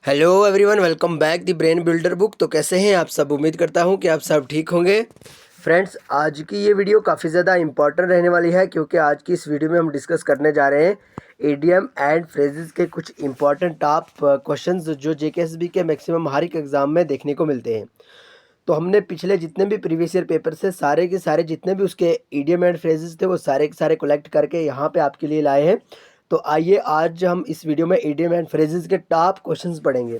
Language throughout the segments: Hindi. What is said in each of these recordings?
Hello everyone, welcome back the brain builder book. तो कैसे हैं आप सब? उम्मीद करता हूं कि आप सब ठीक होंगे। फ्रेंड्स, आज की ये वीडियो काफ़ी ज़्यादा इंपॉर्टेंट रहने वाली है क्योंकि आज की इस वीडियो में हम डिस्कस करने जा रहे हैं ईडीएम एंड फ्रेजेस के कुछ इंपॉर्टेंट टॉप क्वेश्चंस जो जेकेएसबी के मैक्सिमम हर एक एग्ज़ाम में देखने को मिलते हैं। तो हमने पिछले जितने भी प्रीवियस ईयर पेपर से सारे के सारे जितने भी उसके ईडीएम एंड फ्रेजेस थे वो सारे के सारे कलेक्ट करके यहाँ पे आपके लिए लाए हैं। तो आइए आज हम इस वीडियो में ईडीएम एंड फ्रेजेस के टॉप क्वेश्चंस पढ़ेंगे।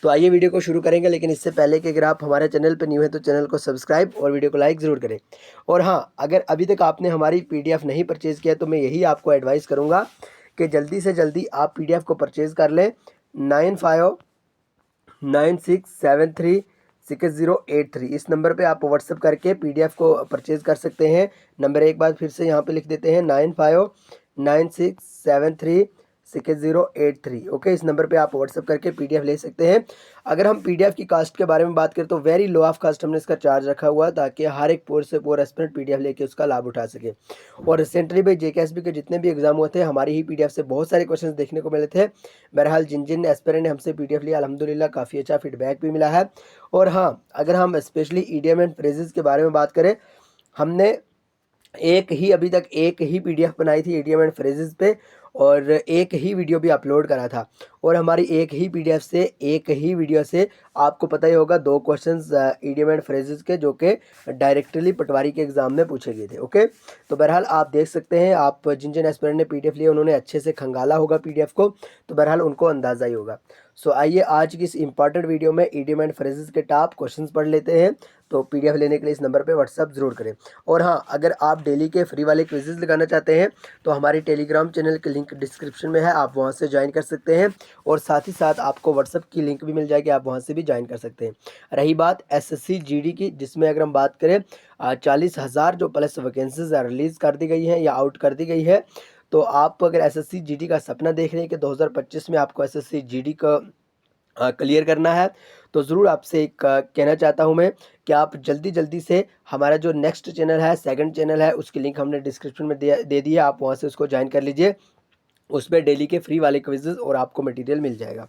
तो आइए वीडियो को शुरू करेंगे, लेकिन इससे पहले कि अगर आप हमारे चैनल पर न्यू है तो चैनल को सब्सक्राइब और वीडियो को लाइक ज़रूर करें। और हाँ, अगर अभी तक आपने हमारी पीडीएफ नहीं परचेज़ किया तो मैं यही आपको एडवाइस करूँगा कि जल्दी से जल्दी आप पीडीएफ को परचेज़ कर लें। 9596736083 इस नंबर पे आप व्हाट्सअप करके पीडीएफ को परचेज़ कर सकते हैं। नंबर एक बार फिर से यहाँ पे लिख देते हैं 9596736083। ओके, इस नंबर पे आप व्हाट्सअप करके पीडीएफ ले सकते हैं। अगर हम पीडीएफ की कास्ट के बारे में बात करें तो वेरी लो ऑफ कास्ट हमने इसका चार्ज रखा हुआ ताकि हर एक पोर से पोर एस्पिरेंट पीडीएफ लेके उसका लाभ उठा सके। और रिसेंटली भाई जेकेएसबी के जितने भी एग्जाम हुए थे हमारी ही पीडीएफ से बहुत सारे क्वेश्चंस देखने को मिले थे। बहरहाल जिन जिन एस्पिरेंट ने हमसे पीडीएफ लिया अल्हम्दुलिल्लाह काफ़ी अच्छा फीडबैक भी मिला है। और हाँ, अगर हम स्पेशली ईडीएम एंड फ्रेजेस के बारे में बात करें, हमने अभी तक एक ही पीडीएफ बनाई थी ईडीएम एंड फ्रेजेस पे, और एक ही वीडियो भी अपलोड करा था। और हमारी एक ही पीडीएफ से एक ही वीडियो से आपको पता ही होगा 2 क्वेश्चंस ईडीएम एंड फ्रेजेस के जो कि डायरेक्टली पटवारी के एग्जाम में पूछे गए थे। ओके, तो बहरहाल आप देख सकते हैं, आप जिन जिन एस्पिरेंट ने पीडीएफ लिया उन्होंने अच्छे से खंगाला होगा पीडीएफ को, तो बहरहाल उनको अंदाज़ा ही होगा। सो आइए आज की इस इंपॉर्टेंट वीडियो में ईडीएम एंड फ्रेजेस के टॉप क्वेश्चंस पढ़ लेते हैं। तो पीडीएफ लेने के लिए इस नंबर पे व्हाट्सअप ज़रूर करें। और हाँ, अगर आप डेली के फ्री वाले क्विज़ेस लगाना चाहते हैं तो हमारी टेलीग्राम चैनल की लिंक डिस्क्रिप्शन में है, आप वहाँ से ज्वाइन कर सकते हैं। और साथ ही साथ आपको व्हाट्सअप की लिंक भी मिल जाएगी, आप वहाँ से भी ज्वाइन कर सकते हैं। रही बात एसएससी जीडी की, जिसमें अगर हम बात करें 40,000 जो प्लस वैकेंसीज रिलीज़ कर दी गई हैं या आउट कर दी गई है। तो आप अगर एसएससी जीडी का सपना देख रहे हैं कि 2025 में आपको एसएससी जीडी का क्लियर करना है, तो ज़रूर आपसे एक कहना चाहता हूं मैं कि आप जल्दी जल्दी से हमारा जो नेक्स्ट चैनल है, सेकंड चैनल है, उसकी लिंक हमने डिस्क्रिप्शन में दे दी है, आप वहां से उसको ज्वाइन कर लीजिए। उसमें डेली के फ्री वाले क्विजेज और आपको मटेरियल मिल जाएगा।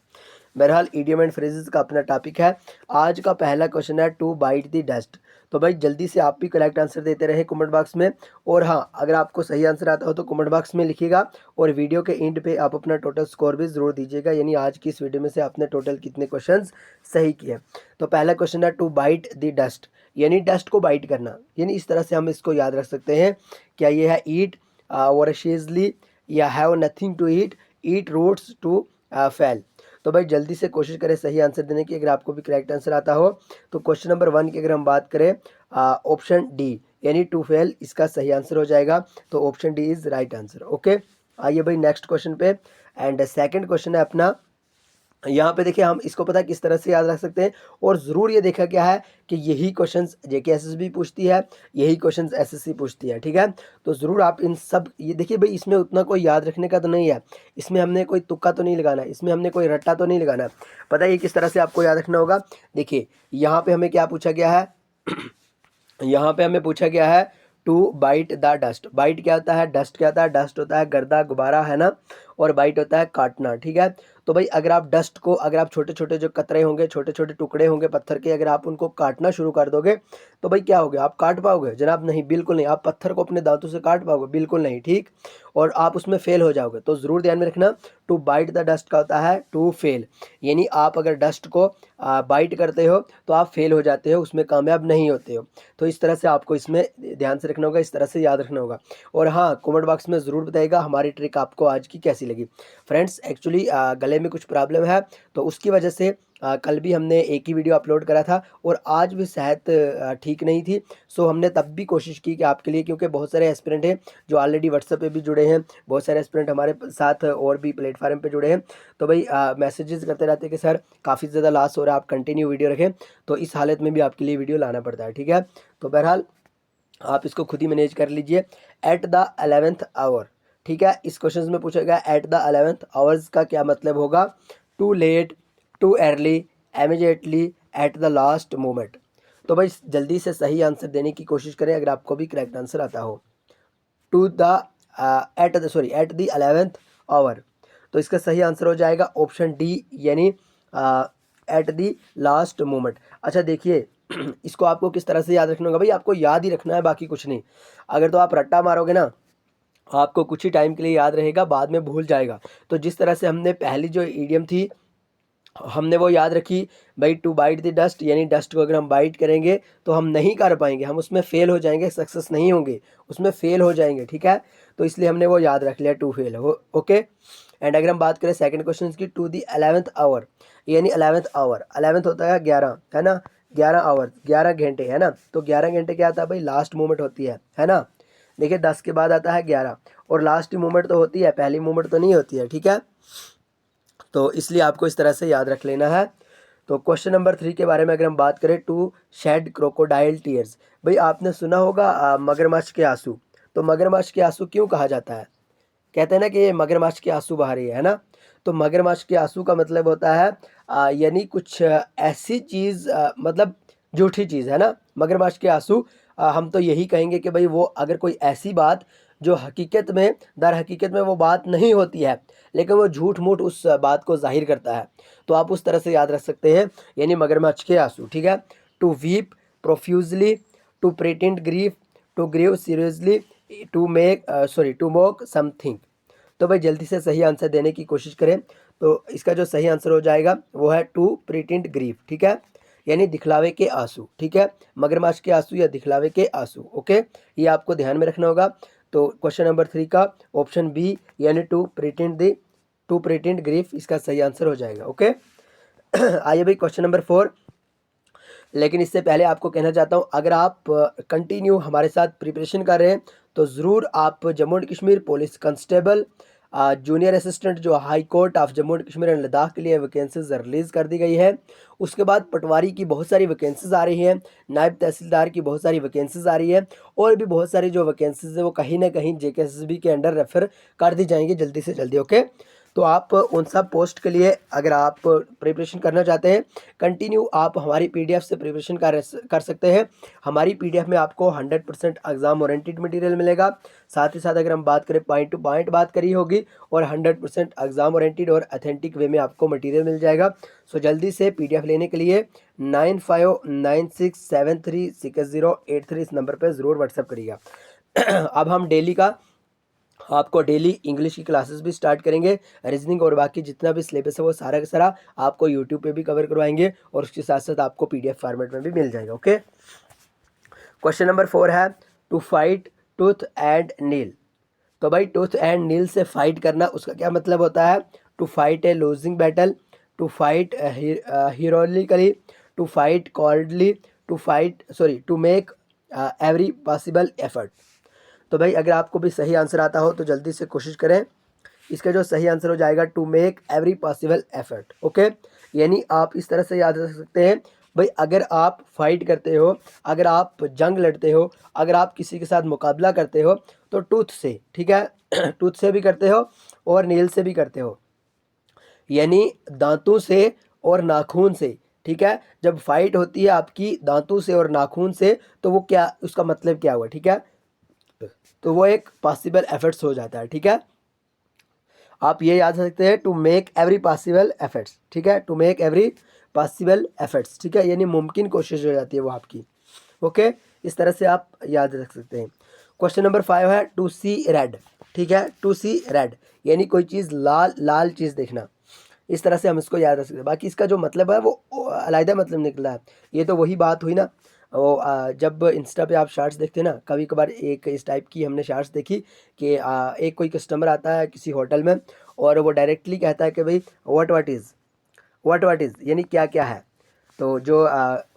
बहरहाल ईडियम एंड फ्रेजेस का अपना टॉपिक है। आज का पहला क्वेश्चन है टू बाइट द डस्ट। तो भाई जल्दी से आप भी करेक्ट आंसर देते रहे कमेंट बॉक्स में। और हाँ, अगर आपको सही आंसर आता हो तो कमेंट बॉक्स में लिखिएगा, और वीडियो के एंड पे आप अपना टोटल स्कोर भी ज़रूर दीजिएगा, यानी आज की इस वीडियो में से आपने टोटल कितने क्वेश्चंस सही किए। तो पहला क्वेश्चन है टू बाइट द डस्ट, यानी डस्ट को बाइट करना, यानी इस तरह से हम इसको याद रख सकते हैं। क्या ये है ईट वॉरेशियसली या have nothing to eat roots to fail. तो भाई जल्दी से कोशिश करें सही आंसर देने की, अगर आपको भी करेक्ट आंसर आता हो। तो क्वेश्चन नंबर 1 की अगर हम बात करें, ऑप्शन डी यानी टू फेल इसका सही आंसर हो जाएगा। तो option D is right answer. Okay, आइए भाई नेक्स्ट क्वेश्चन पे। एंड सेकंड क्वेश्चन है अपना, यहाँ पे देखिए हम इसको पता किस तरह से याद रख सकते हैं। और ज़रूर ये देखा गया है कि यही क्वेश्चंस जेके एसएसबी पूछती है, यही क्वेश्चंस एसएससी पूछती है, ठीक है। तो ज़रूर आप इन सब, ये देखिए भाई इसमें उतना कोई याद रखने का तो नहीं है, इसमें हमने कोई तुक्का तो नहीं लगाना है, इसमें हमने कोई रट्टा तो नहीं लगाना है। पता है ये किस तरह से आपको याद रखना होगा। देखिए यहाँ पे हमें क्या पूछा गया है यहाँ पे हमें पूछा गया है to bite the dust. Bite क्या होता है, डस्ट क्या होता है, डस्ट होता है गर्दा गुब्बारा, है ना। और बाइट होता है काटना, ठीक है। तो भाई अगर आप डस्ट को, अगर आप छोटे छोटे जो कतरे होंगे, छोटे छोटे टुकड़े होंगे पत्थर के, अगर आप उनको काटना शुरू कर दोगे तो भाई क्या होगा, आप काट पाओगे? जनाब नहीं, बिल्कुल नहीं। आप पत्थर को अपने दांतों से काट पाओगे? बिल्कुल नहीं, ठीक। और आप उसमें फेल हो जाओगे। तो ज़रूर ध्यान में रखना, टू बाइट द डस्ट का होता है टू फेल, यानी आप अगर डस्ट को बाइट करते हो तो आप फेल हो जाते हो, उसमें कामयाब नहीं होते हो। तो इस तरह से आपको इसमें ध्यान से रखना होगा, इस तरह से याद रखना होगा। और हाँ, कमेंट बॉक्स में ज़रूर बताइएगा हमारी ट्रिक आपको आज की कैसी लगी। फ्रेंड्स एक्चुअली गले में कुछ प्रॉब्लम है, तो उसकी वजह से कल भी हमने एक ही वीडियो अपलोड करा था और आज भी सेहत ठीक नहीं थी। सो हमने तब भी कोशिश की कि आपके लिए, क्योंकि बहुत सारे एस्पिरेंट हैं जो ऑलरेडी व्हाट्सएप पे भी जुड़े हैं, बहुत सारे एस्पिरेंट हमारे साथ और भी प्लेटफार्म पे जुड़े हैं। तो भाई मैसेजेस करते रहते हैं कि सर काफ़ी ज़्यादा लॉस हो रहा है, आप कंटिन्यू वीडियो रखें। तो इस हालत में भी आपके लिए वीडियो लाना पड़ता है, ठीक है। तो बहरहाल आप इसको खुद ही मैनेज कर लीजिए। एट द 11th आवर, ठीक है। इस क्वेश्चन में पूछा गया एट द 11th आवर्स का क्या मतलब होगा। Too late, too early, immediately, at the last moment. तो भाई जल्दी से सही आंसर देने की कोशिश करें अगर आपको भी करेक्ट आंसर आता हो। To the at the 11th hour, तो इसका सही आंसर हो जाएगा ऑप्शन डी, यानी एट दी लास्ट मोमेंट। अच्छा देखिए इसको आपको किस तरह से याद रखना होगा भाई, आपको याद ही रखना है, बाकी कुछ नहीं। अगर तो आप रट्टा मारोगे ना, आपको कुछ ही टाइम के लिए याद रहेगा, बाद में भूल जाएगा। तो जिस तरह से हमने पहली जो ईडियम थी हमने वो याद रखी भाई, टू बाइट द डस्ट, यानी डस्ट को अगर हम बाइट करेंगे तो हम नहीं कर पाएंगे, हम उसमें फेल हो जाएंगे, सक्सेस नहीं होंगे, उसमें फेल हो जाएंगे, ठीक है। तो इसलिए हमने वो याद रख लिया, टू फेल हो, ओके। एंड अगर हम बात करें सेकंड क्वेश्चन की, टू दी 11th आवर, यानी 11th आवर, 11th होता है 11, है ना, 11 आवर, 11 घंटे, है ना। तो 11 घंटे क्या आता है भाई, लास्ट मोमेंट होती है ना। देखिए 10 के बाद आता है 11, और लास्ट मोमेंट तो होती है, पहली मोमेंट तो नहीं होती है, ठीक है। तो इसलिए आपको इस तरह से याद रख लेना है। तो क्वेश्चन नंबर 3 के बारे में अगर हम बात करें, टू शेड क्रोकोडाइल टीयर्स, भाई आपने सुना होगा मगरमच्छ के आंसू। तो मगरमच्छ के आंसू क्यों कहा जाता है, कहते हैं ना कि ये मगरमच्छ के आंसू बहा रही है ना। तो मगरमच्छ के आंसू का मतलब होता है यानी कुछ ऐसी चीज़, मतलब झूठी चीज़, है ना। मगरमच्छ के आंसू हम तो यही कहेंगे कि भाई वो अगर कोई ऐसी बात जो हकीकत में, दर हकीकत में वो बात नहीं होती है, लेकिन वो झूठ मूठ उस बात को जाहिर करता है, तो आप उस तरह से याद रख सकते हैं, यानी मगरमच्छ के आंसू, ठीक है। To weep profusely, to pretend grief, to grieve seriously, to make to mock something. तो भाई जल्दी से सही आंसर देने की कोशिश करें। तो इसका जो सही आंसर हो जाएगा वो है टू प्रिटेंड ग्रीफ, ठीक है, यानी दिखलावे के आंसू, ठीक है। मगरमच्छ के आंसू या दिखलावे के आंसू, ओके, ये आपको ध्यान में रखना होगा। तो क्वेश्चन नंबर 3 का ऑप्शन बी, यानी टू प्रिटेंड ग्रीफ इसका सही आंसर हो जाएगा, ओके। आइए भाई क्वेश्चन नंबर 4। लेकिन इससे पहले आपको कहना चाहता हूँ, अगर आप कंटिन्यू हमारे साथ प्रिपरेशन कर रहे हैं तो ज़रूर आप Jammu and Kashmir police constable junior assistant जो high court of Jammu and Kashmir and Ladakh के लिए वैकेंसीज रिलीज़ कर दी गई है। उसके बाद पटवारी की बहुत सारी वैकेंसीज आ रही हैं, नायब तहसीलदार की बहुत सारी वैकेंसीज आ रही है, और भी बहुत सारी जो वैकेंसीज है वो कहीं ना कहीं जेकेएसएसबी के अंडर रेफर कर दी जाएंगी जल्दी से जल्दी, ओके। तो आप उन सब पोस्ट के लिए अगर आप प्रिपरेशन करना चाहते हैं, कंटिन्यू आप हमारी पीडीएफ से प्रिपरेशन कर सकते हैं। हमारी पीडीएफ में आपको 100% एग्जाम ओरिएंटेड मटेरियल मिलेगा। साथ ही साथ अगर हम बात करें, पॉइंट टू पॉइंट बात करी होगी, और 100% एग्जाम ओरिएंटेड और अथेंटिक वे में आपको मटेरियल मिल जाएगा। सो जल्दी से पीडीएफ लेने के लिए 9596736083 इस नंबर पर ज़रूर व्हाट्सअप करिएगा। अब हम डेली का आपको डेली इंग्लिश की क्लासेस भी स्टार्ट करेंगे, रीजनिंग और बाकी जितना भी सिलेबस है वो सारा का सारा आपको यूट्यूब पे भी कवर करवाएंगे, और उसके साथ साथ आपको पीडीएफ फॉर्मेट में भी मिल जाएगा, ओके। क्वेश्चन नंबर 4 है, टू फाइट टूथ एंड नील। तो भाई टूथ एंड नील से फाइट करना, उसका क्या मतलब होता है, to fight a losing battle, to fight heroically, to fight coldly, to make every possible effort. तो भाई अगर आपको भी सही आंसर आता हो तो जल्दी से कोशिश करें। इसका जो सही आंसर हो जाएगा to make every possible effort, okay. यानी आप इस तरह से याद रख सकते हैं भाई, अगर आप फाइट करते हो, अगर आप जंग लड़ते हो, अगर आप किसी के साथ मुकाबला करते हो तो टूथ से, ठीक है, टूथ से भी करते हो और नील से भी करते हो, यानी दांतों से और नाखून से, ठीक है। जब फाइट होती है आपकी दांतों से और नाखून से, तो वो क्या, उसका मतलब क्या हुआ, ठीक है, तो वो एक पॉसिबल एफर्ट्स हो जाता है, ठीक है। आप ये याद रख सकते हैं, to make every possible efforts, ठीक है, to make every possible efforts, ठीक है, यानी मुमकिन कोशिश हो जाती है वो आपकी, ओके। इस तरह से आप याद रख सकते हैं। क्वेश्चन नंबर 5 है, टू सी रेड, ठीक है, टू सी रेड यानी कोई चीज़ लाल, लाल चीज़ देखना, इस तरह से हम इसको याद रख सकते हैं। बाकी इसका जो मतलब है वो अलग मतलब निकला है। ये तो वही बात हुई ना, वो जब इंस्टा पे आप शार्ट्स देखते हैं ना, कभी कभार एक इस टाइप की हमने शार्ट्स देखी कि एक कोई कस्टमर आता है किसी होटल में, और वो डायरेक्टली कहता है कि भाई व्हाट इज़ यानी क्या क्या है। तो जो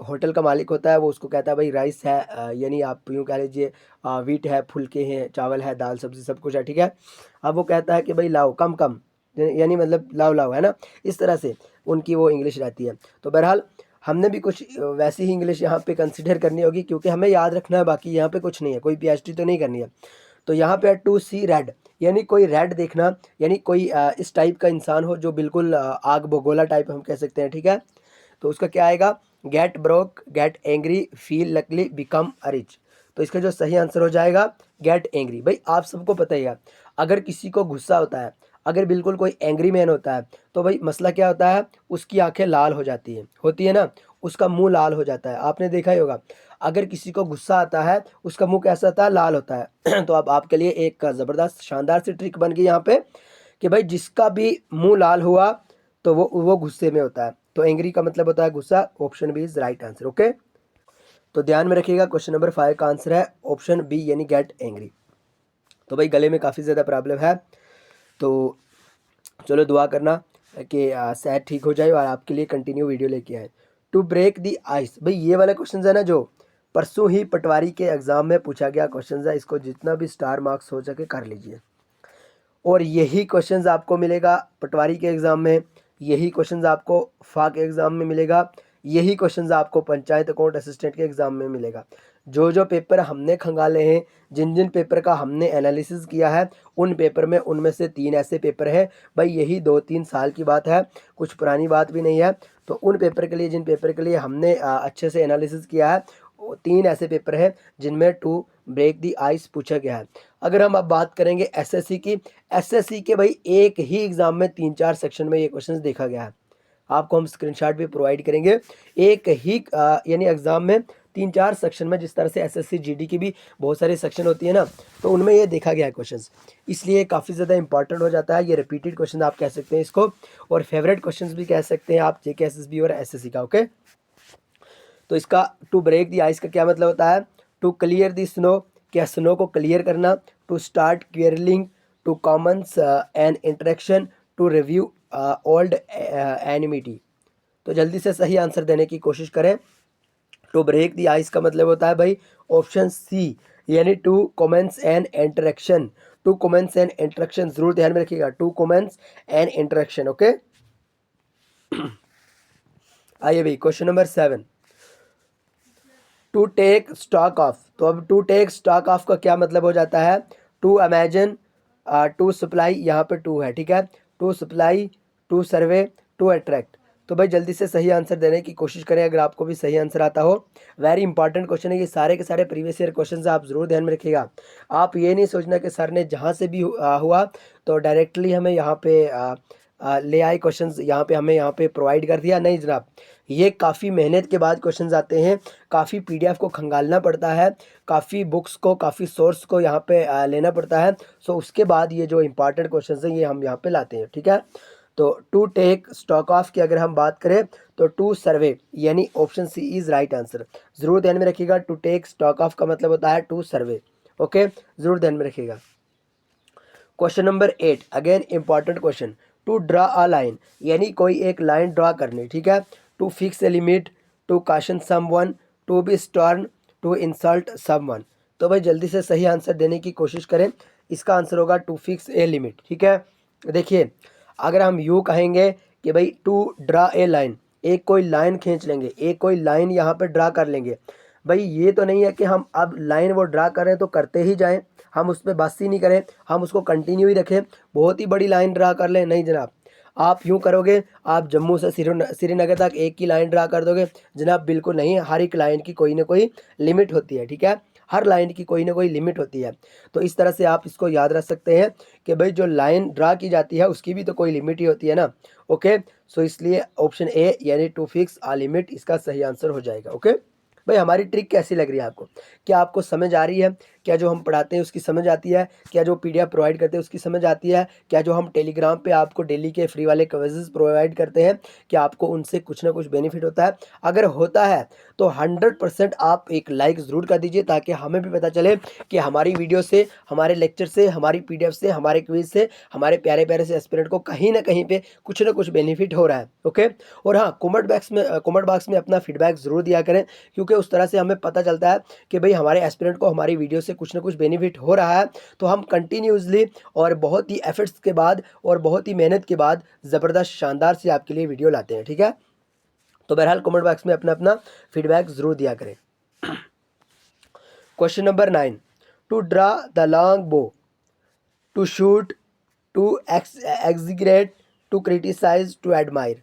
होटल का मालिक होता है वो उसको कहता है भाई राइस है, यानी आप यूँ कह लीजिए वीट है, फुलके हैं, चावल है, दाल सब्ज़ी सब कुछ है, ठीक है। अब वो कहता है कि भाई लाओ, कम कम, यानी मतलब लाओ लाओ, है ना। इस तरह से उनकी वो इंग्लिश रहती है। तो बहरहाल हमने भी कुछ वैसी ही इंग्लिश यहाँ पे कंसिडर करनी होगी, क्योंकि हमें याद रखना है, बाकी यहाँ पे कुछ नहीं है, कोई पीएचडी तो नहीं करनी है। तो यहाँ पे टू सी रेड यानी कोई रेड देखना, यानी कोई इस टाइप का इंसान हो जो बिल्कुल आग बगोला टाइप हम कह सकते हैं, ठीक है। तो उसका क्या आएगा, get broke, get angry, feel luckily, become rich. तो इसका जो सही आंसर हो जाएगा गेट एंग्री। भाई आप सबको पता ही है, अगर किसी को गुस्सा होता है, अगर बिल्कुल कोई एंग्री मैन होता है तो भाई मसला क्या होता है, उसकी आंखें लाल हो जाती है, होती है ना, उसका मुंह लाल हो जाता है, आपने देखा ही होगा। अगर किसी को गुस्सा आता है उसका मुंह कैसा होता है, लाल होता है। तो अब आपके लिए एक ज़बरदस्त शानदार सी ट्रिक बन गई यहाँ पे कि भाई जिसका भी मुंह लाल हुआ तो वो गुस्से में होता है। तो एंग्री का मतलब होता है गुस्सा। Option B is right answer. Okay, तो ध्यान में रखिएगा, क्वेश्चन नंबर 5 का आंसर है ऑप्शन बी यानी गेट एंग्री। तो भाई गले में काफ़ी ज़्यादा प्रॉब्लम है, तो चलो दुआ करना कि शायद ठीक हो जाए और आपके लिए कंटिन्यू वीडियो लेके आए। टू ब्रेक दी आइस, भाई ये वाला क्वेश्चन है ना जो परसों ही पटवारी के एग्ज़ाम में पूछा गया क्वेश्चन है, इसको जितना भी स्टार मार्क्स हो सके कर लीजिए। और यही क्वेश्चंस आपको मिलेगा पटवारी के एग्ज़ाम में, यही क्वेश्चंस आपको फा के एग्ज़ाम में मिलेगा, यही क्वेश्चंस आपको पंचायत अकाउंट असिस्टेंट के एग्ज़ाम में मिलेगा। जो जो पेपर हमने खंगाले हैं, जिन जिन पेपर का हमने एनालिसिस किया है, उन पेपर में उनमें से 3 ऐसे पेपर हैं भाई, यही 2-3 साल की बात है, कुछ पुरानी बात भी नहीं है। तो उन पेपर के लिए, जिन पेपर के लिए हमने अच्छे से एनालिसिस किया है, वो 3 ऐसे पेपर हैं जिनमें टू ब्रेक दी आइस पूछा गया है। अगर हम अब बात करेंगे एसएससी की, एसएससी के भाई एक ही एग्ज़ाम में 3-4 सेक्शन में ये क्वेश्चंस देखा गया है, आपको हम स्क्रीनशॉट भी प्रोवाइड करेंगे। एक ही यानी एग्ज़ाम में 3-4 सेक्शन में, जिस तरह से एसएससी जीडी की भी बहुत सारे सेक्शन होती है ना, तो उनमें ये देखा गया है क्वेश्चंस, इसलिए काफ़ी ज़्यादा इंपॉर्टेंट हो जाता है। ये रिपीटेड क्वेश्चन आप कह सकते हैं इसको, और फेवरेट क्वेश्चन भी कह सकते हैं आप जेके एसएसबी और एसएससी का। ओके, तो इसका टू ब्रेक दी आइस का क्या मतलब होता है, टू क्लियर दी स्नो, क्या स्नो को क्लियर करना, to start quarrelling, to commence an interaction, to review old enmity. तो जल्दी से सही आंसर देने की कोशिश करें। टू ब्रेक दी आइस का मतलब होता है भाई ऑप्शन सी, यानी to commence an interaction, to commence an interaction, जरूर ध्यान में रखिएगा, to commence an interaction. Okay, आइए भाई question number 7, to take stock of. तो अब टू टेक स्टॉक ऑफ का क्या मतलब हो जाता है, टू इमेजिन, टू सप्लाई, यहाँ पे टू है, ठीक है, to supply, to survey, to attract. तो भाई जल्दी से सही आंसर देने की कोशिश करें अगर आपको भी सही आंसर आता हो। वेरी इंपॉर्टेंट क्वेश्चन है, ये सारे के सारे प्रीवियस ईयर क्वेश्चन आप ज़रूर ध्यान में रखिएगा। आप ये नहीं सोचना कि सर ने जहाँ से भी हुआ तो डायरेक्टली हमें यहाँ पे ले आए क्वेश्चंस, यहाँ पे हमें यहाँ पे प्रोवाइड कर दिया, नहीं जनाब। ये काफ़ी मेहनत के बाद क्वेश्चंस आते हैं, काफ़ी पीडीएफ को खंगालना पड़ता है, काफ़ी बुक्स को, काफ़ी सोर्स को यहाँ पे लेना पड़ता है। सो उसके बाद ये जो इंपॉर्टेंट क्वेश्चंस हैं ये हम यहाँ पे लाते हैं, ठीक है। तो टू टेक स्टॉक ऑफ की अगर हम बात करें तो टू सर्वे, यानी option C is right answer. ज़रूर ध्यान में रखिएगा, टू टेक स्टॉक ऑफ का मतलब होता है टू सर्वे। ओके, ज़रूर ध्यान में रखिएगा। Question number 8, again important question, to draw a line, यानी कोई एक लाइन ड्रा करनी, ठीक है। To fix a limit, to caution someone, to be stern, to insult someone. तो भाई जल्दी से सही आंसर देने की कोशिश करें, इसका आंसर होगा टू फिक्स ए लिमिट, ठीक है। देखिए, अगर हम यूँ कहेंगे कि भाई टू ड्रा ए लाइन, एक कोई लाइन खींच लेंगे, एक कोई लाइन यहाँ पे ड्रा कर लेंगे, भाई ये तो नहीं है कि हम अब लाइन वो ड्रा करें तो करते ही जाएं, हम उस पर बस ही नहीं करें, हम उसको कंटिन्यू ही रखें, बहुत ही बड़ी लाइन ड्रा कर लें, नहीं जनाब। आप यूँ करोगे, आप जम्मू से श्रीनगर तक एक की लाइन ड्रा कर दोगे, जनाब बिल्कुल नहीं। हर एक लाइन की कोई ना कोई लिमिट होती है, ठीक है, हर लाइन की कोई ना कोई लिमिट होती है। तो इस तरह से आप इसको याद रख सकते हैं कि भाई जो लाइन ड्रा की जाती है उसकी भी तो कोई लिमिट ही होती है ना। ओके, सो इसलिए ऑप्शन ए यानी टू फिक्स आ लिमिट इसका सही आंसर हो जाएगा। ओके भाई, हमारी ट्रिक कैसी लग रही है आपको, क्या आपको समझ आ रही है, क्या जो हम पढ़ाते हैं उसकी समझ आती है, क्या जो पीडीएफ प्रोवाइड करते हैं उसकी समझ आती है, क्या जो हम टेलीग्राम पे आपको डेली के फ्री वाले क्विज़ेस प्रोवाइड करते हैं क्या आपको उनसे कुछ ना कुछ बेनिफिट होता है। अगर होता है तो 100% आप एक लाइक ज़रूर कर दीजिए, ताकि हमें भी पता चले कि हमारी वीडियो से, हमारे लेक्चर से, हमारी पीडीएफ से, हमारे क्विज से, हमारे प्यारे प्यारे से एस्पिरेंट को कहीं ना कहीं पे कुछ ना कुछ बेनिफिट हो रहा है। ओके, और हाँ, कमेंट बॉक्स में अपना फीडबैक ज़रूर दिया करें, क्योंकि उस तरह से हमें पता चलता है कि भाई हमारे एस्पिरेंट को हमारी वीडियो से कुछ ना कुछ बेनिफिट हो रहा है। तो हम कंटिन्यूसली और बहुत ही एफर्ट्स के बाद और बहुत ही मेहनत के बाद ज़बरदस्त शानदार से आपके लिए वीडियो लाते हैं, ठीक है। तो बहरहाल कमेंट बॉक्स में अपना अपना फीडबैक ज़रूर दिया करें। Question number 9, to draw the long bow, to shoot, to exaggerate, to criticise, to admire.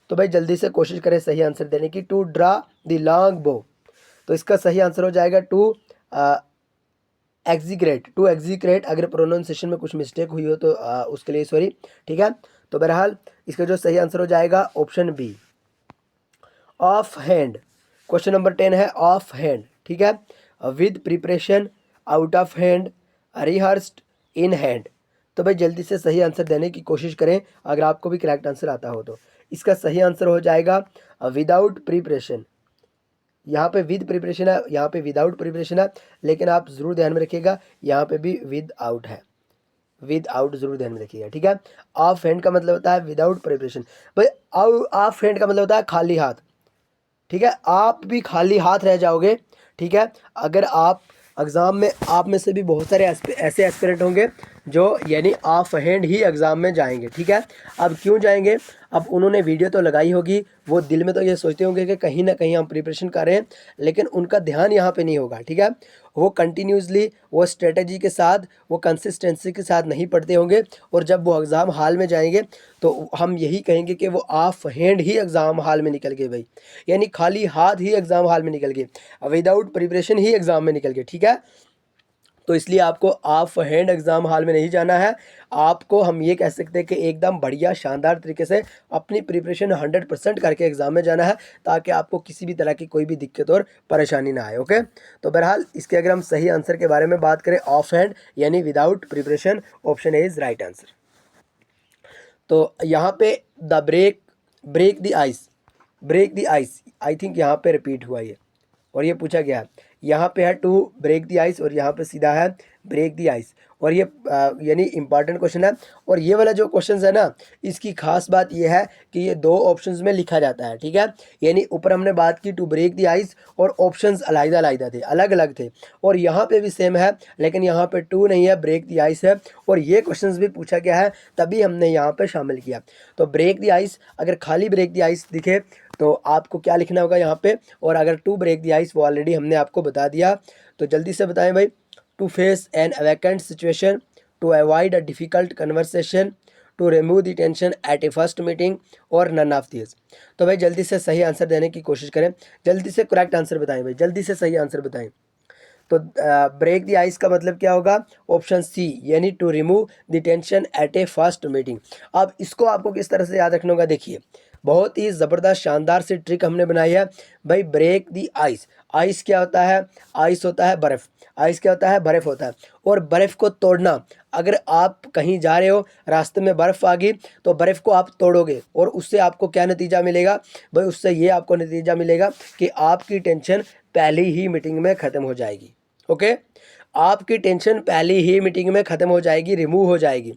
तो भाई जल्दी से कोशिश करें सही आंसर देने की, टू ड्रा द लॉन्ग बो। तो इसका सही आंसर हो जाएगा टू एग्जीक्रेट, टू एग्जीक्रेट, अगर प्रोनाउंसिएशन में कुछ मिस्टेक हुई हो तो उसके लिए सॉरी, ठीक है। तो बहरहाल इसका जो सही आंसर हो जाएगा option B, off hand. Question number 10 है ऑफ हैंड, ठीक है। With preparation, out of hand, rehearsed, in hand. तो भाई जल्दी से सही आंसर देने की कोशिश करें अगर आपको भी करेक्ट आंसर आता हो तो। इसका सही आंसर हो जाएगा विदाउट प्रिपरेशन। यहाँ पे विद प्रिपरेशन है, यहाँ पे विदाउट प्रिपरेशन है, लेकिन आप ज़रूर ध्यान में रखिएगा यहाँ पे भी विद आउट है, विद आउट जरूर ध्यान में रखिएगा, ठीक है। ऑफ हैंड का मतलब होता है विदाउट प्रिपरेशन। भाई ऑफ हैंड का मतलब होता है खाली हाथ, ठीक है। आप भी खाली हाथ रह जाओगे, ठीक है, अगर आप एग्ज़ाम में, आप में से भी बहुत सारे ऐसे एस्पिरेंट होंगे जो यानी ऑफ हैंड ही एग्ज़ाम में जाएंगे, ठीक है। अब क्यों जाएंगे, अब उन्होंने वीडियो तो लगाई होगी, वो दिल में तो ये सोचते होंगे कि कहीं ना कहीं हम प्रिपरेशन कर रहे हैं, लेकिन उनका ध्यान यहाँ पे नहीं होगा, ठीक है। वो कंटिन्यूसली, वो स्ट्रेटजी के साथ, वो कंसिस्टेंसी के साथ नहीं पढ़ते होंगे, और जब वो एग्ज़ाम हॉल में जाएंगे तो हम यही कहेंगे कि वो of hand he exam hall में निकल गए भाई, यानी खाली हाथ ही एग्ज़ाम हॉल में निकल गए, विदाउट प्रिपरेशन ही एग्ज़ाम में निकल गए, ठीक है। तो इसलिए आपको ऑफ हैंड एग्ज़ाम हॉल में नहीं जाना है, आपको हम ये कह सकते हैं कि एकदम बढ़िया शानदार तरीके से अपनी प्रिपरेशन 100% करके एग्ज़ाम में जाना है, ताकि आपको किसी भी तरह की कोई भी दिक्कत और परेशानी ना आए, ओके। तो बहरहाल इसके अगर हम सही आंसर के बारे में बात करें, ऑफ हैंड यानी without preparation, option A is right answer. तो यहाँ पे the break the ice, break the ice, I think यहाँ पे रिपीट हुआ ये, और ये पूछा गया है, यहाँ पे है टू ब्रेक द आइस और यहाँ पे सीधा है ब्रेक द आइस, और ये यानी इंपॉर्टेंट क्वेश्चन है। और ये वाला जो क्वेश्चन है ना, इसकी खास बात ये है कि ये दो ऑप्शंस में लिखा जाता है, ठीक है। यानी ऊपर हमने बात की टू ब्रेक द आइस, और ऑप्शंस अलग अलग थे, अलग अलग थे, और यहाँ पे भी सेम है, लेकिन यहाँ पे टू नहीं है, ब्रेक द आइस है, और ये क्वेश्चंस भी पूछा गया है, तभी हमने यहाँ पे शामिल किया। तो ब्रेक द आइस, अगर खाली ब्रेक द आइस दिखे तो आपको क्या लिखना होगा यहाँ पे, और अगर टू ब्रेक द आइस वो ऑलरेडी हमने आपको बता दिया, तो जल्दी से बताएं भाई। To face an vacant situation, to avoid a difficult conversation, to remove the tension at a first meeting, और नन ऑफ दिस। तो भाई जल्दी से सही आंसर देने की कोशिश करें, जल्दी से करेक्ट आंसर बताएं भाई, जल्दी से सही आंसर बताएं। तो ब्रेक द आइस का मतलब क्या होगा, ऑप्शन सी, यानी to remove the tension at a first meeting. अब इसको आपको किस तरह से याद रखना होगा, देखिए बहुत ही ज़बरदस्त शानदार सी ट्रिक हमने बनाई है भाई। ब्रेक द आइस, आइस क्या होता है, आइस होता है बर्फ़, आइस क्या होता है, बर्फ़ होता है, और बर्फ़ को तोड़ना, अगर आप कहीं जा रहे हो, रास्ते में बर्फ़ आ गई, तो बर्फ़ को आप तोड़ोगे, और उससे आपको क्या नतीजा मिलेगा भाई, उससे ये आपको नतीजा मिलेगा कि आपकी टेंशन पहली ही मीटिंग में ख़त्म हो जाएगी, ओके। आपकी टेंशन पहली ही मीटिंग में ख़त्म हो जाएगी, रिमूव हो जाएगी,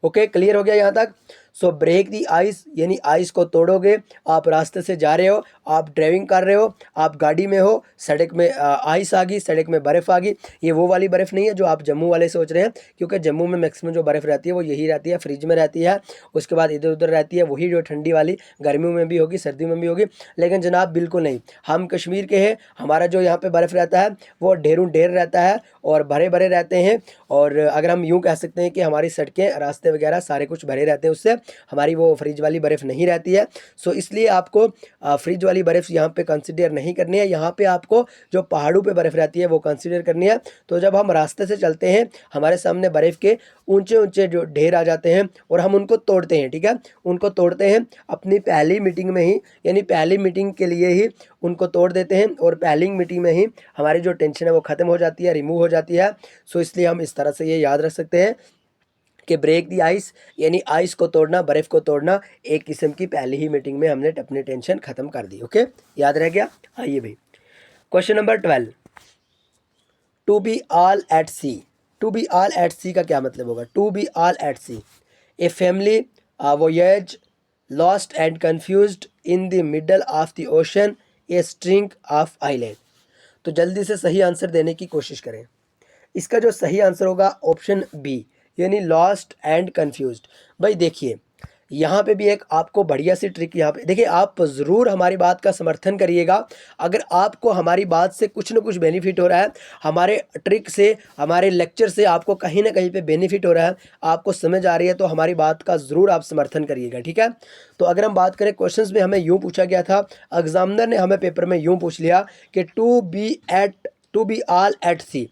ओके। क्लियर हो गया यहाँ तक। सो ब्रेक दी आइस यानी आइस को तोड़ोगे, आप रास्ते से जा रहे हो, आप ड्राइविंग कर रहे हो, आप गाड़ी में हो, सड़क में आइस आ गई, सड़क में बर्फ़ आ गई। ये वो वाली बर्फ़ नहीं है जो आप जम्मू वाले सोच रहे हैं, क्योंकि जम्मू में मैक्सिमम जो बर्फ़ रहती है वो यही रहती है, फ्रिज में रहती है, उसके बाद इधर उधर रहती है, वही जो ठंडी वाली गर्मियों में भी होगी, सर्दियों में भी होगी। लेकिन जनाब बिल्कुल नहीं, हम कश्मीर के हैं, हमारा जो यहाँ पे बर्फ़ रहता है वो ढेरों ढेर रहता है और भरे भरे रहते हैं, और अगर हम यूँ कह सकते हैं कि हमारी सड़कें, रास्ते वगैरह सारे कुछ भरे रहते हैं, उससे हमारी वो फ्रिज वाली बर्फ़ नहीं रहती है। सो इसलिए आपको फ्रिज वाली बर्फ़ यहाँ पे कंसीडर नहीं करनी है, यहाँ पे आपको जो पहाड़ों पे बर्फ़ रहती है वो कंसीडर करनी है। तो जब हम रास्ते से चलते हैं, हमारे सामने बर्फ़ के ऊंचे ऊंचे जो ढेर आ जाते हैं और हम उनको तोड़ते हैं, ठीक है, उनको तोड़ते हैं अपनी पहली मीटिंग में ही, यानी पहली मीटिंग के लिए ही उनको तोड़ देते हैं, और पहली मीटिंग में ही हमारी जो टेंशन है वो ख़त्म हो जाती है, रिमूव हो जाती है। सो इसलिए हम इस तरह से ये याद रख सकते हैं कि ब्रेक दी आइस यानी आइस को तोड़ना, बर्फ़ को तोड़ना, एक किस्म की पहली ही मीटिंग में हमने अपनी टेंशन ख़त्म कर दी, ओके। याद रह गया। आइए भाई question number 12, to be all at sea. To be all at sea का क्या मतलब होगा, to be all at sea, a family voyage lost and confused in the middle of the ocean, a string of island. तो जल्दी से सही आंसर देने की कोशिश करें। इसका जो सही आंसर होगा ऑप्शन बी, यानी लॉस्ट एंड कन्फ्यूज्ड। भाई देखिए यहाँ पे भी एक आपको बढ़िया सी ट्रिक यहाँ पे देखिए, आप ज़रूर हमारी बात का समर्थन करिएगा। अगर आपको हमारी बात से कुछ ना कुछ बेनिफिट हो रहा है, हमारे ट्रिक से, हमारे लेक्चर से आपको कहीं ना कहीं पे बेनिफिट हो रहा है, आपको समझ आ रही है, तो हमारी बात का ज़रूर आप समर्थन करिएगा, ठीक है। तो अगर हम बात करें क्वेश्चंस में, हमें यूँ पूछा गया था, एग्जामिनर ने हमें पेपर में यूँ पूछ लिया कि टू बी ऑल एट सी,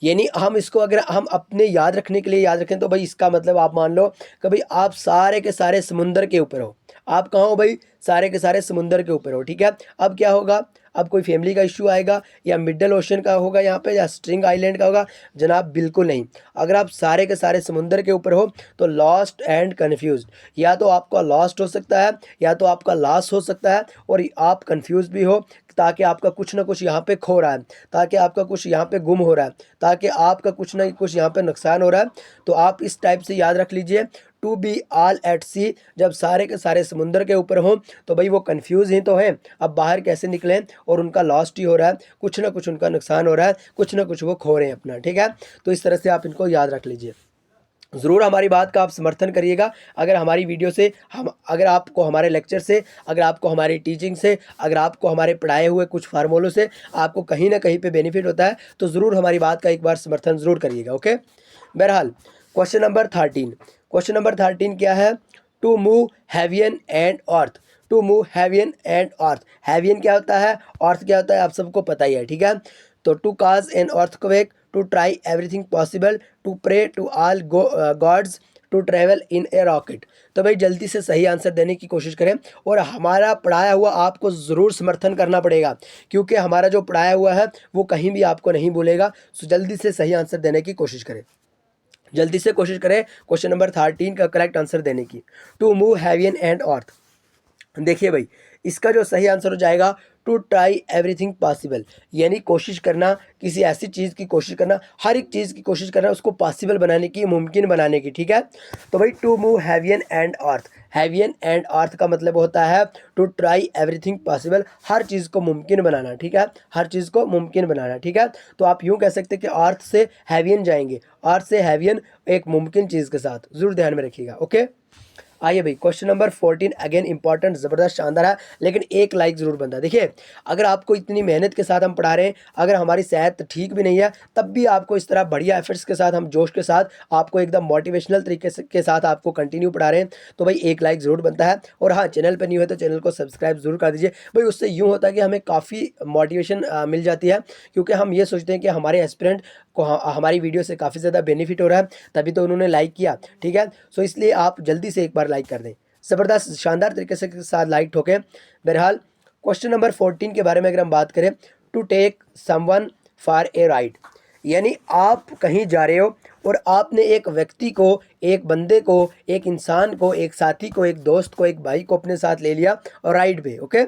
यानी हम इसको अगर हम अपने याद रखने के लिए याद रखें तो भाई इसका मतलब आप मान लो कि भाई आप सारे के सारे समुंदर के ऊपर हो। आप कहाँ हो भाई? सारे के सारे समुंदर के ऊपर हो, ठीक है। अब क्या होगा? अब कोई फैमिली का इश्यू आएगा या मिडल ओशन का होगा यहाँ पे या स्ट्रिंग आइलैंड का होगा? जनाब बिल्कुल नहीं। अगर आप सारे के सारे समुंदर के ऊपर हो तो लॉस्ट एंड कन्फ्यूज्ड, या तो आपका लॉस्ट हो सकता है या तो आपका लॉस हो सकता है और आप कंफ्यूज भी हो, ताकि आपका कुछ ना कुछ यहाँ पे खो रहा है, ताकि आपका कुछ यहाँ पे गुम हो रहा है, ताकि आपका कुछ ना कुछ यहाँ पे नुकसान हो रहा है। तो आप इस टाइप से याद रख लीजिए, टू बी ऑल एट सी, जब सारे के सारे समुंदर के ऊपर हों तो भाई वो कंफ्यूज ही तो हैं, अब बाहर कैसे निकलें, और उनका लॉस्ट ही हो रहा है, कुछ ना कुछ उनका नुकसान हो रहा है, कुछ ना कुछ वो खो रहे हैं अपना, ठीक है। तो इस तरह से आप इनको याद रख लीजिए। ज़रूर हमारी बात का आप समर्थन करिएगा। अगर हमारी वीडियो से अगर आपको हमारे लेक्चर से, अगर आपको हमारी टीचिंग से, अगर आपको हमारे पढ़ाए हुए कुछ फार्मूलों से आपको कहीं ना कहीं पे बेनिफिट होता है तो ज़रूर हमारी बात का एक बार समर्थन ज़रूर करिएगा। ओके, बहरहाल क्वेश्चन नंबर 13। क्वेश्चन नंबर 13 क्या है? To move heaven and earth. To move heaven and earth. Heaven क्या होता है, अर्थ क्या होता है, आप सबको पता ही है, ठीक है। तो to cause an earthquake, to try everything possible, to pray to all gods, to travel in a rocket. तो भाई जल्दी से सही आंसर देने की कोशिश करें और हमारा पढ़ाया हुआ आपको ज़रूर समर्थन करना पड़ेगा, क्योंकि हमारा जो पढ़ाया हुआ है वो कहीं भी आपको नहीं बोलेगा। सो जल्दी से सही आंसर देने की कोशिश करें, जल्दी से कोशिश करें क्वेश्चन नंबर 13 का करेक्ट आंसर देने की। टू मूव हेवियन एंड अर्थ, देखिए भाई इसका जो सही आंसर हो जाएगा टू ट्राई एवरीथिंग पॉसिबल, यानी कोशिश करना, किसी ऐसी चीज़ की कोशिश करना, हर एक चीज़ की कोशिश करना उसको पॉसिबल बनाने की, मुमकिन बनाने की, ठीक है। तो भाई to move heaven and earth, heaven and earth का मतलब होता है टू ट्राई एवरीथिंग पॉसिबल, हर चीज़ को मुमकिन बनाना, ठीक है, हर चीज़ को मुमकिन बनाना, ठीक है। तो आप यूँ कह सकते हैं कि अर्थ से हेवियन जाएंगे, अर्थ से हेवियन एक मुमकिन चीज़ के साथ, ज़रूर ध्यान में रखिएगा। ओके, आइए भाई क्वेश्चन नंबर 14 अगेन इंपॉर्टेंट, ज़बरदस्त, शानदार है, लेकिन एक लाइक ज़रूर बनता है। देखिए अगर आपको इतनी मेहनत के साथ हम पढ़ा रहे हैं, अगर हमारी सेहत ठीक भी नहीं है तब भी आपको इस तरह बढ़िया एफर्ट्स के साथ, हम जोश के साथ आपको एकदम मोटिवेशनल तरीके से के साथ आपको कंटिन्यू पढ़ा रहे हैं, तो भाई एक लाइक ज़रूर बनता है। और हाँ, चैनल पर न्यू है तो चैनल को सब्सक्राइब ज़रूर कर दीजिए भाई, उससे यूँ होता है कि हमें काफ़ी मोटिवेशन मिल जाती है, क्योंकि हम ये सोचते हैं कि हमारे एस्पिरेंट को हमारी वीडियो से काफ़ी ज़्यादा बेनिफिट हो रहा है, तभी तो उन्होंने लाइक किया, ठीक है। सो इसलिए आप जल्दी से एक बार लाइक कर दें, ज़बरदस्त शानदार तरीके से के साथ लाइक ठोकें। बहरहाल क्वेश्चन नंबर 14 के बारे में अगर हम बात करें, to take someone for a ride, यानी आप कहीं जा रहे हो और आपने एक व्यक्ति को, एक बंदे को, एक इंसान को, एक साथी को, एक दोस्त को, एक भाई को अपने साथ ले लिया और राइड पे। ओके,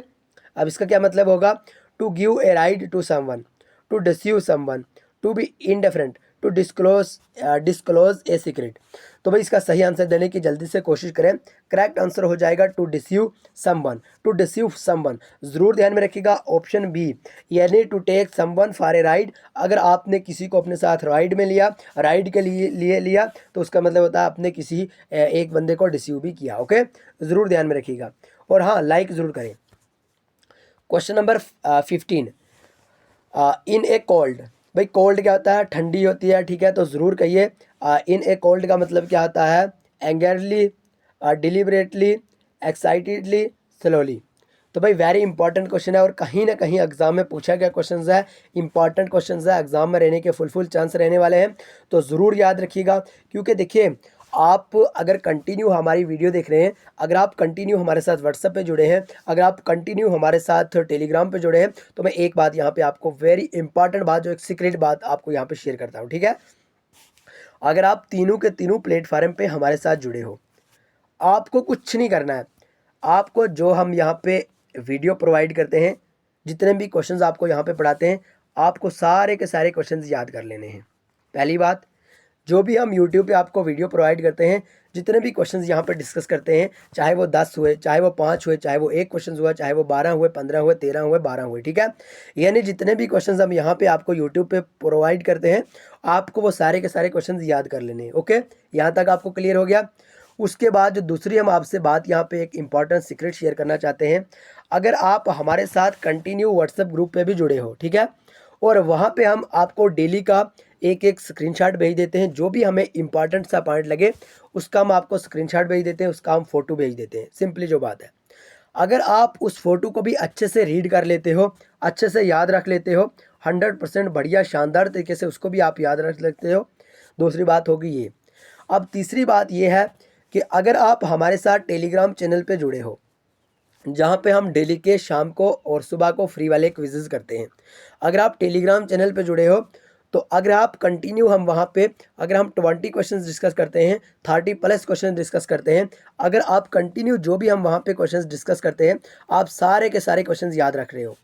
अब इसका क्या मतलब होगा? To give a ride to someone, to deceive someone, to be indifferent, to disclose a secret. तो भाई इसका सही आंसर देने की जल्दी से कोशिश करें। करेक्ट आंसर हो जाएगा to deceive someone, to deceive someone, ज़रूर ध्यान में रखिएगा ऑप्शन बी, यानी to take someone for a ride. अगर आपने किसी को अपने साथ राइड में लिया, राइड के लिए लिया, तो उसका मतलब होता है आपने किसी एक बंदे को डिसीव भी किया। ओके, ज़रूर ध्यान में रखिएगा और हाँ लाइक ज़रूर करें। क्वेश्चन नंबर 15 इन ए कोल्ड, भाई कोल्ड क्या होता है? ठंडी होती है, ठीक है, तो ज़रूर कहिए इन ए कोल्ड का मतलब क्या होता है? Angrily, deliberately, excitedly, slowly. तो भाई वेरी इंपॉर्टेंट क्वेश्चन है और कहीं ना कहीं एग्जाम में पूछा गया क्वेश्चन है, इंपॉर्टेंट क्वेश्चन है, एग्जाम में रहने के फुल चांस रहने वाले हैं, तो ज़रूर याद रखिएगा। क्योंकि देखिए आप अगर कंटिन्यू हमारी वीडियो देख रहे हैं, अगर आप कंटिन्यू हमारे साथ व्हाट्सएप पे जुड़े हैं, अगर आप कंटिन्यू हमारे साथ टेलीग्राम पे जुड़े हैं, तो मैं एक बात यहाँ पे आपको वेरी इंपॉर्टेंट बात, जो एक सीक्रेट बात आपको यहाँ पे शेयर करता हूँ, ठीक है। अगर आप तीनों के तीनों प्लेटफार्म पे हमारे साथ जुड़े हो, आपको कुछ नहीं करना है, आपको जो हम यहाँ पे वीडियो प्रोवाइड करते हैं, जितने भी क्वेश्चंस आपको यहाँ पे पढ़ाते हैं, आपको सारे के सारे क्वेश्चंस याद कर लेने हैं। पहली बात, जो भी हम YouTube पे आपको वीडियो प्रोवाइड करते हैं, जितने भी क्वेश्चंस यहाँ पे डिस्कस करते हैं, चाहे वो 10 हुए, चाहे वो 5 हुए, चाहे वो एक क्वेश्चन हुआ, चाहे वो 12 हुए, 15 हुए, 13 हुए, 12 हुए, ठीक है। यानी जितने भी क्वेश्चंस हम यहाँ पे आपको YouTube पे प्रोवाइड करते हैं, आपको वो सारे के सारे क्वेश्चंस याद कर लेने हैं। ओके, यहाँ तक आपको क्लियर हो गया। उसके बाद जो दूसरी हम आपसे बात यहाँ पे एक इंपॉर्टेंट सीक्रेट शेयर करना चाहते हैं, अगर आप हमारे साथ कंटिन्यू व्हाट्सएप ग्रुप पे भी जुड़े हो, ठीक है, और वहाँ पे हम आपको डेली का एक एक स्क्रीनशॉट भेज देते हैं, जो भी हमें इंपॉर्टेंट सा पॉइंट लगे उसका हम आपको स्क्रीनशॉट भेज देते हैं, उसका हम फ़ोटो भेज देते हैं। सिंपली जो बात है, अगर आप उस फोटो को भी अच्छे से रीड कर लेते हो, अच्छे से याद रख लेते हो, 100% बढ़िया शानदार तरीके से उसको भी आप याद रख सकते हो। दूसरी बात होगी ये। अब तीसरी बात ये है कि अगर आप हमारे साथ टेलीग्राम चैनल पे जुड़े हो, जहाँ पे हम डेली के शाम को और सुबह को फ्री वाले क्विज़ेस करते हैं, अगर आप टेलीग्राम चैनल पे जुड़े हो तो अगर आप कंटिन्यू हम वहाँ पे अगर हम 20 क्वेश्चंस डिस्कस करते हैं, 30 प्लस क्वेश्चन डिस्कस करते हैं, अगर आप कंटिन्यू जो भी हम वहाँ पे क्वेश्चंस डिस्कस करते हैं, आप सारे के सारे क्वेश्चंस याद रख रहे हो,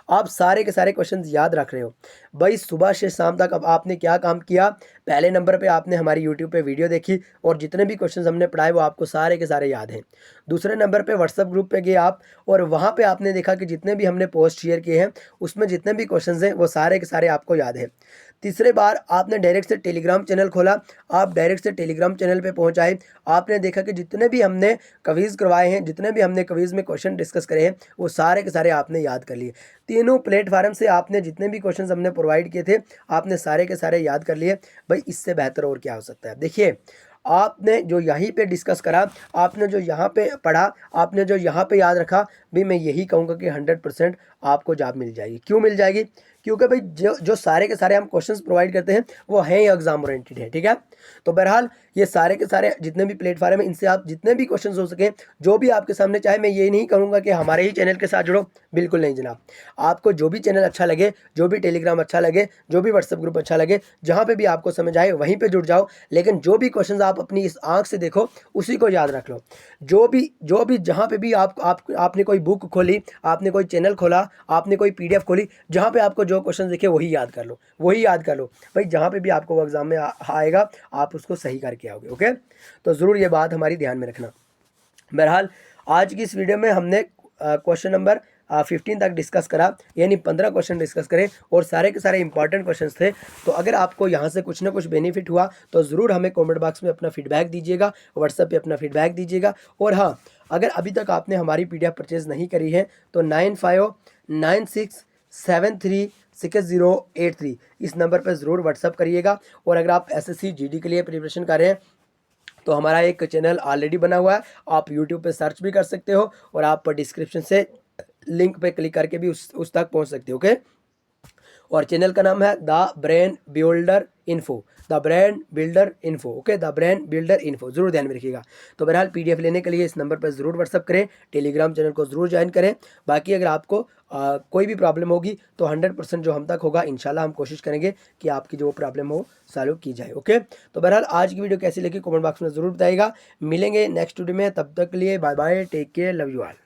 आप सारे के सारे क्वेश्चंस याद रख रहे हो भाई, सुबह से शाम तक अब आपने क्या काम किया, पहले नंबर पे आपने हमारी यूट्यूब पे वीडियो देखी और जितने भी क्वेश्चंस हमने पढ़ाए वो आपको सारे के सारे याद हैं। दूसरे नंबर पे व्हाट्सएप ग्रुप पे गए आप और वहाँ पे आपने देखा कि जितने भी हमने पोस्ट शेयर किए हैं उसमें जितने भी क्वेश्चंस हैं वो सारे के सारे आपको याद हैं। तीसरे बार आपने डायरेक्ट से टेलीग्राम चैनल खोला, आप डायरेक्ट से टेलीग्राम चैनल पे पहुंचाए, आपने देखा कि जितने भी हमने क्विज़ करवाए हैं, जितने भी हमने क्विज़ में क्वेश्चन डिस्कस करे हैं वो सारे के सारे आपने याद कर लिए। तीनों प्लेटफार्म से आपने जितने भी क्वेश्चंस हमने प्रोवाइड किए थे आपने सारे के सारे याद कर लिए। भाई इससे बेहतर और क्या हो सकता है। देखिए आपने जो यहीं पे डिस्कस करा, आपने जो यहाँ पे पढ़ा, आपने जो यहाँ पे याद रखा, भाई मैं यही कहूँगा कि 100% आपको जॉब मिल जाएगी। क्यों मिल जाएगी? क्योंकि भाई जो सारे के सारे हम क्वेश्चंस प्रोवाइड करते हैं वो हैं एग्जाम ओरिएंटेड है, ठीक है। तो बहरहाल ये सारे के सारे जितने भी प्लेटफार्म है इनसे आप जितने भी क्वेश्चंस हो सके जो भी आपके सामने, चाहे मैं ये नहीं कहूँगा कि हमारे ही चैनल के साथ जुड़ो, बिल्कुल नहीं जनाब। आपको जो भी चैनल अच्छा लगे, जो भी टेलीग्राम अच्छा लगे, जो भी व्हाट्सएप ग्रुप अच्छा लगे, जहाँ पे भी आपको समझ आए वहीं पे जुड़ जाओ, लेकिन जो भी क्वेश्चंस आप अपनी इस आंख से देखो उसी को याद रख लो। जो भी जहाँ पे भी आपने कोई बुक खोली, आपने कोई चैनल खोला, आपने कोई PDF खोली, जहाँ पे आपको जो क्वेश्चन दिखे वही याद कर लो, वही याद कर लो भाई, जहाँ पे भी आपको वो एग्जाम में आएगा आप उसको सही करके आओगे। ओके, तो ज़रूर ये बात हमारी ध्यान में रखना। बहरहाल आज की इस वीडियो में हमने क्वेश्चन नंबर 15 तक डिस्कस करा, यानी 15 क्वेश्चन डिस्कस करें और सारे के सारे इंपॉर्टेंट क्वेश्चंस थे। तो अगर आपको यहाँ से कुछ ना कुछ बेनिफिट हुआ तो ज़रूर हमें कमेंट बॉक्स में अपना फीडबैक दीजिएगा, व्हाट्सएप पे अपना फीडबैक दीजिएगा। और हाँ, अगर अभी तक आपने हमारी PDF परचेज़ नहीं करी है तो 9596736083 इस नंबर पर ज़रूर व्हाट्सअप करिएगा। और अगर आप SSC GD के लिए प्रिपरेशन कर रहे हैं तो हमारा एक चैनल ऑलरेडी बना हुआ है, आप यूट्यूब पे सर्च भी कर सकते हो और आप डिस्क्रिप्शन से लिंक पे क्लिक करके भी उस तक पहुंच सकते हो। ओके, और चैनल का नाम है the brain builder info, the brain builder info. Okay, the brain builder info, जरूर ध्यान में रखिएगा। तो बहरहाल PDF लेने के लिए इस नंबर पर ज़रूर व्हाट्सअप करें, टेलीग्राम चैनल को ज़रूर ज्वाइन करें। बाकी अगर आपको कोई भी प्रॉब्लम होगी तो 100% जो हम तक होगा इंशाल्लाह हम कोशिश करेंगे कि आपकी जो प्रॉब्लम हो सॉल्व की जाए। ओके, तो बहरहाल आज की वीडियो कैसी लगी कमेंट बॉक्स में ज़रूर बताइएगा। मिलेंगे नेक्स्ट वीडियो में, तब तक के लिए bye bye, take care, love you all.